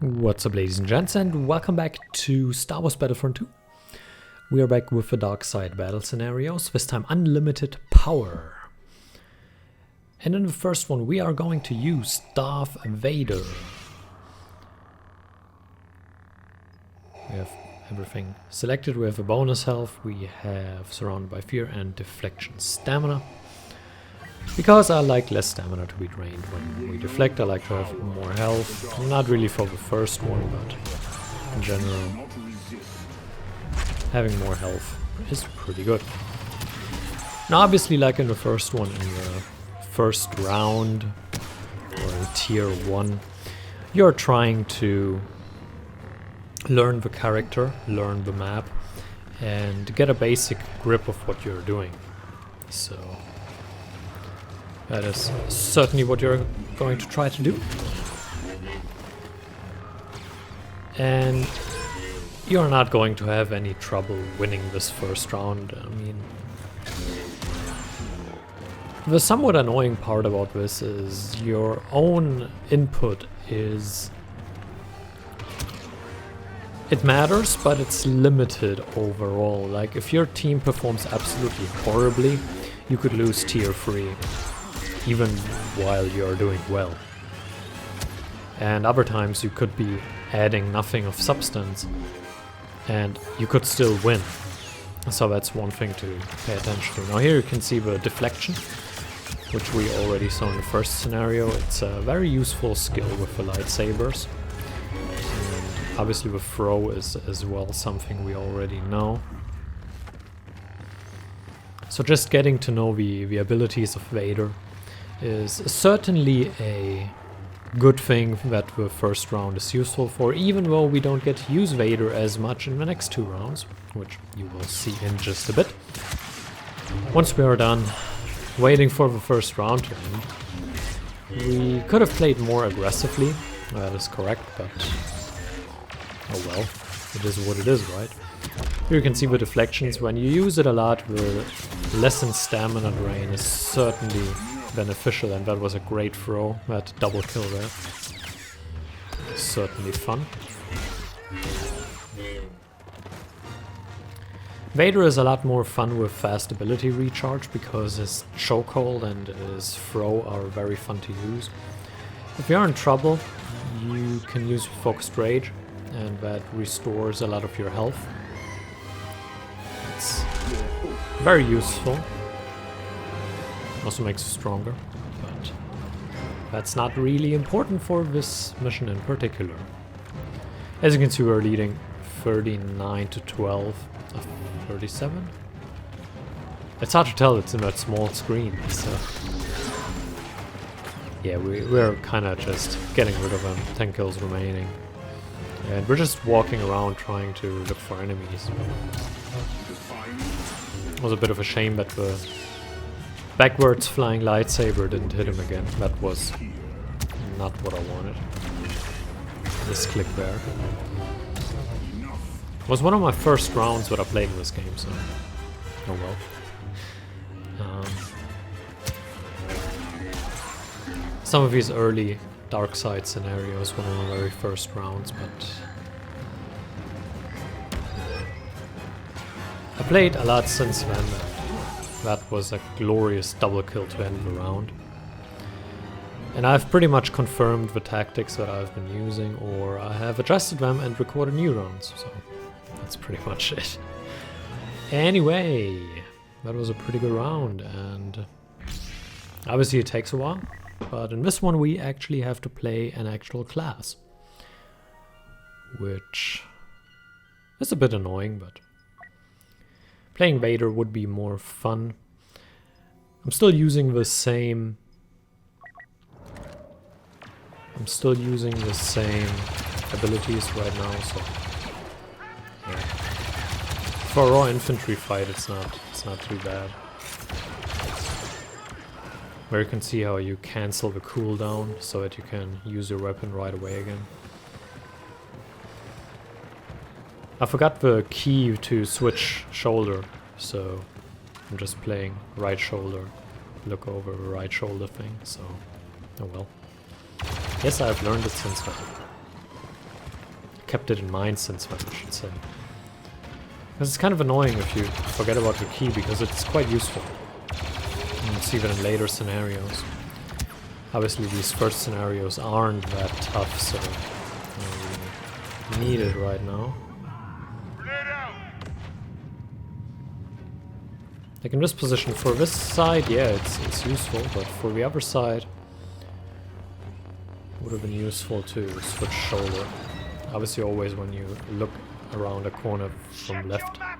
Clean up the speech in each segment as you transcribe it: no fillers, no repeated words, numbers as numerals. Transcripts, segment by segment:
What's up, ladies and gents, and welcome back to Star Wars Battlefront 2. We are back with the dark side battle scenarios, this time unlimited power. And in the first one we are going to use Darth Vader. We have everything selected. We have a bonus health, we have Surrounded by Fear and Deflection Stamina. Because I like less stamina to be drained when we deflect, I like to have more health. Not really for the first one, but in general, having more health is pretty good. Now obviously, like in the first one, in the first round, or in tier 1, you're trying to learn the character, learn the map, and get a basic grip of what you're doing. So that is certainly what you're going to try to do. And you're not going to have any trouble winning this first round. I mean, the somewhat annoying part about this is your own input is... It matters, but it's limited overall. Like, if your team performs absolutely horribly, you could lose tier 3. Even while you're doing well. And other times you could be adding nothing of substance and you could still win. So that's one thing to pay attention to. Now here you can see the deflection, which we already saw in the first scenario. It's a very useful skill with the lightsabers. And obviously the throw is as well something we already know. So just getting to know the abilities of Vader is certainly a good thing that the first round is useful for, even though we don't get to use Vader as much in the next 2 rounds, which you will see in just a bit. Once we are done waiting for the first round to end, we could have played more aggressively, that is correct, but oh well, it is what it is, right? Here you can see the deflections. When you use it a lot, the lessened stamina drain is certainly beneficial, and that was a great throw, that double kill there. Certainly fun. Vader is a lot more fun with fast ability recharge because his chokehold and his throw are very fun to use. If you're in trouble, you can use Focused Rage, and that restores a lot of your health. It's very useful. Also makes you stronger, but that's not really important for this mission in particular. As you can see, we're leading 39 to 12 of 37. It's hard to tell, it's in that small screen, so yeah, we're kind of just getting rid of them. 10 kills remaining, and we're just walking around trying to look for enemies. It was a bit of a shame that the backwards flying lightsaber didn't hit him again. That was not what I wanted. This click there. It was one of my first rounds that I played in this game, so oh well. Some of these early dark side scenarios were my very first rounds, but I played a lot since then. That was a glorious double kill to end the round. And I've pretty much confirmed the tactics that I've been using, or I have adjusted them and recorded new rounds, so that's pretty much it. Anyway, that was a pretty good round, and obviously it takes a while, but in this one we actually have to play an actual class, which is a bit annoying, but playing Vader would be more fun. I'm still using the same abilities right now, so yeah. For a raw infantry fight it's not too bad. Where you can see how you cancel the cooldown so that you can use your weapon right away again. I forgot the key to switch shoulder, so I'm just playing right shoulder, look over the right shoulder thing, so oh well. Yes, I've learned it since then. kept it in mind since then, I should say. Because it's kind of annoying if you forget about your key, because it's quite useful. And it's even in later scenarios. Obviously these first scenarios aren't that tough, so we need it right now. Like in this position, for this side, yeah, it's useful, but for the other side, it would have been useful to switch shoulder. Obviously always when you look around a corner from left. I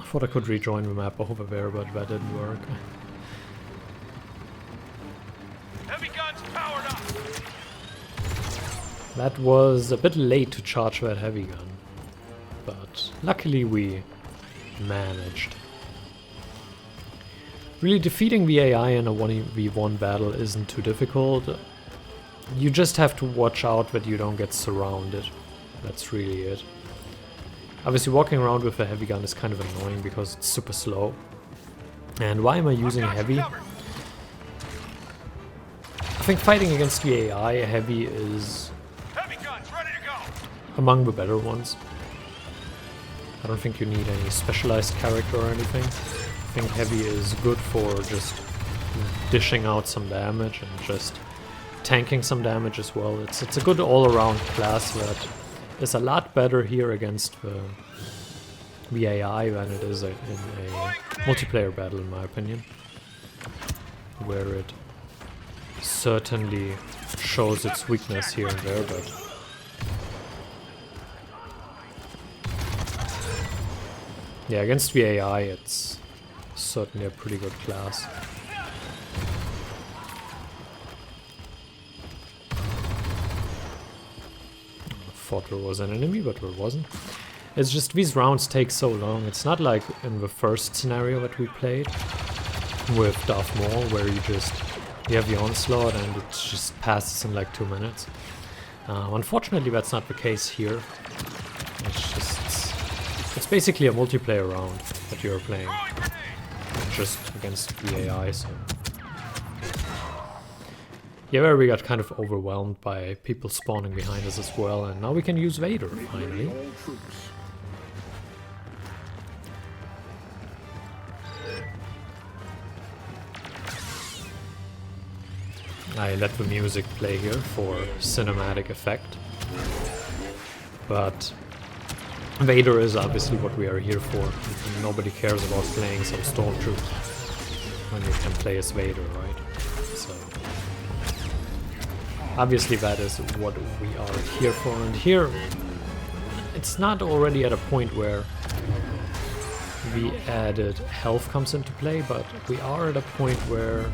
thought I could rejoin the map over there, but that didn't work. Heavy guns powered up. That was a bit late to charge that heavy gun, but luckily we managed. Really, defeating the AI in a 1v1 battle isn't too difficult. You just have to watch out that you don't get surrounded. That's really it. Obviously walking around with a heavy gun is kind of annoying because it's super slow. And why am I using heavy? I think fighting against the AI, heavy is among the better ones. I don't think you need any specialized character or anything. I think heavy is good for just dishing out some damage and just tanking some damage as well. It's a good all-around class that is a lot better here against the AI than it is in a multiplayer battle, in my opinion, where it certainly shows its weakness here and there, but yeah, against the AI it's certainly a pretty good class. I thought there was an enemy, but there wasn't. It's just these rounds take so long. It's not like in the first scenario that we played with Darth Maul, where you have the onslaught and it just passes in like 2 minutes. Unfortunately, that's not the case here. It's basically a multiplayer round that you're playing, just against the AI, so... Yeah, where we got kind of overwhelmed by people spawning behind us as well, and now we can use Vader, finally. I let the music play here for cinematic effect, but Vader is obviously what we are here for. Nobody cares about playing some stormtrooper when you can play as Vader, right? So obviously that is what we are here for, and here it's not already at a point where the added health comes into play, but we are at a point where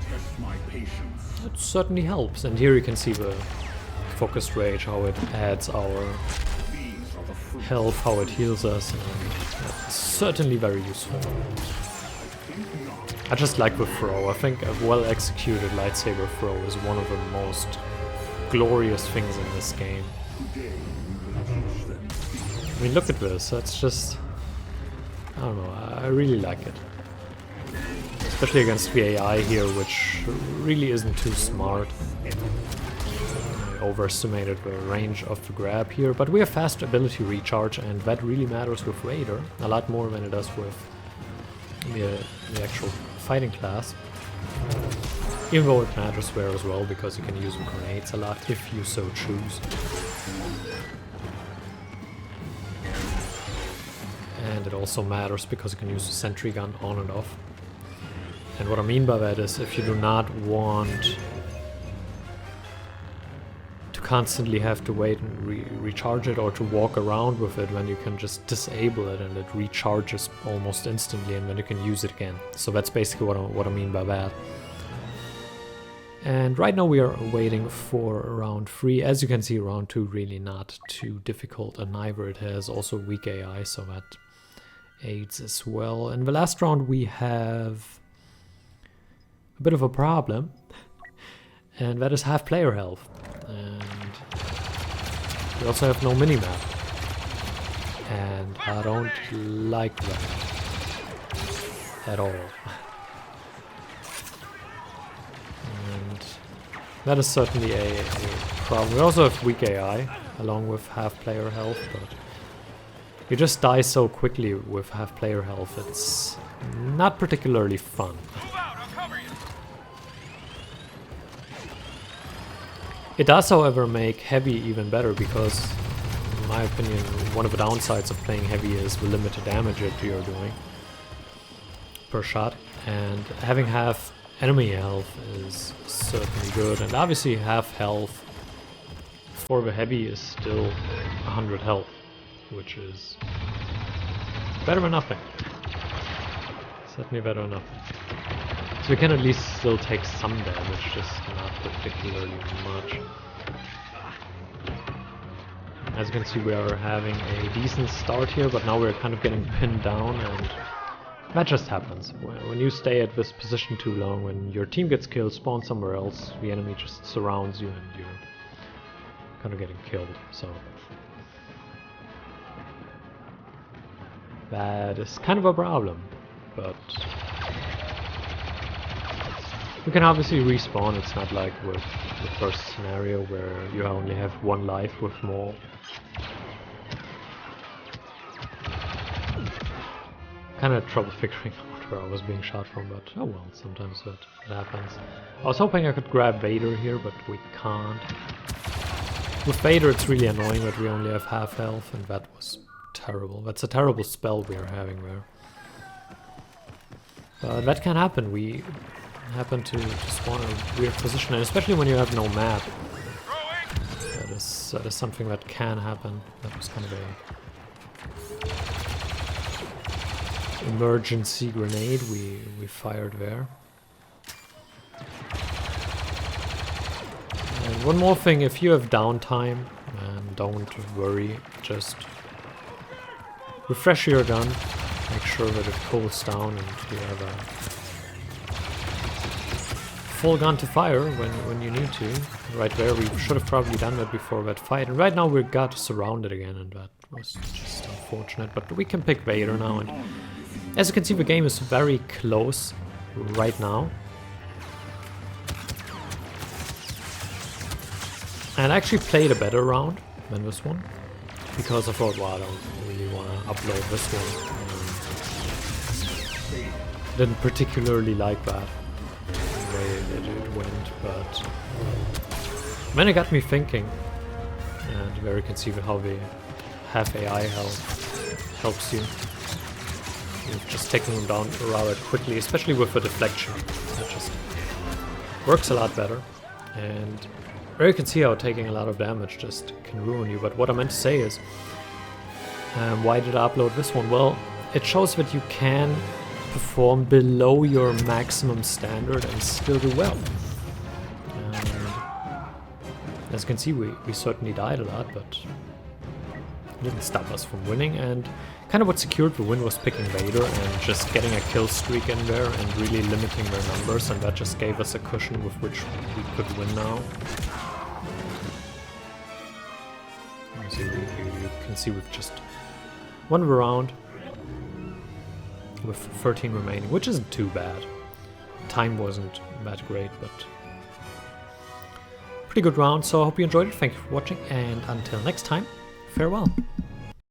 it certainly helps. And here you can see the focused rage, how it adds our health, how it heals us, and it's certainly very useful. I just like the throw. I think a well-executed lightsaber throw is one of the most glorious things in this game. I mean, look at this. That's just... I don't know, I really like it. Especially against the AI here, which really isn't too smart. I overestimated the range of the grab here, but we have fast ability recharge, and that really matters with Vader, a lot more than it does with the actual fighting class. Even though it matters there as well, because you can use grenades a lot if you so choose. And it also matters because you can use the sentry gun on and off. And what I mean by that is, if you do not want to constantly have to wait and recharge it, or to walk around with it, then you can just disable it and it recharges almost instantly, and then you can use it again. So that's basically what I mean by that. And right now we are waiting for round 3. As you can see, round 2 really not too difficult, and neither it has also weak AI, so that aids as well. In the last round we have a bit of a problem, and that is half player health. And we also have no minimap, and I don't like that at all. And That is certainly a problem. We also have weak AI, along with half player health, but you just die so quickly with half player health, it's not particularly fun. Move out, I'll cover you. It does, however, make heavy even better because, in my opinion, one of the downsides of playing heavy is the limited damage that you're doing per shot, and having half enemy health is certainly good, and obviously half health for the heavy is still 100 health, which is better than nothing. Certainly better than nothing. So we can at least still take some damage, just not particularly much. As you can see, we are having a decent start here, but now we're kind of getting pinned down, and that just happens. When you stay at this position too long, when your team gets killed, spawn somewhere else, the enemy just surrounds you and you're kind of getting killed, so that is kind of a problem, but you can obviously respawn. It's not like with the first scenario where you only have one life with more. Kind of trouble figuring out where I was being shot from, but oh well, sometimes that happens. I was hoping I could grab Vader here, but we can't. With Vader it's really annoying that we only have half health, and that was terrible. That's a terrible spell we are having there. But that can happen. We happen to spawn in a weird position, and especially when you have no map. That is something that can happen. That was kind of a emergency grenade we fired there. And one more thing, if you have downtime, don't worry, just refresh your gun, make sure that it cools down and you have a full gun to fire when you need to. Right there, we should have probably done that before that fight, and right now we got surrounded again, and that was just unfortunate, but we can pick Vader now, and as you can see, the game is very close right now. And I actually played a better round than this one, because I thought, well, I don't really want to upload this one. Didn't particularly like that, the way that it went, but then it got me thinking, and there you can see how the half AI helps you. You've just taken them down rather quickly, especially with the deflection. That just works a lot better. And there you can see how taking a lot of damage just can ruin you. But what I meant to say is, why did I upload this one? Well, it shows that you can perform below your maximum standard and still do well. And as you can see, we certainly died a lot, but it didn't stop us from winning. And kind of what secured the win was picking Vader and just getting a kill streak in there and really limiting their numbers, and that just gave us a cushion with which we could win now. So you can see with just one round with 13 remaining, which isn't too bad. Time wasn't that great, but pretty good round, so I hope you enjoyed it. Thank you for watching, and until next time, farewell.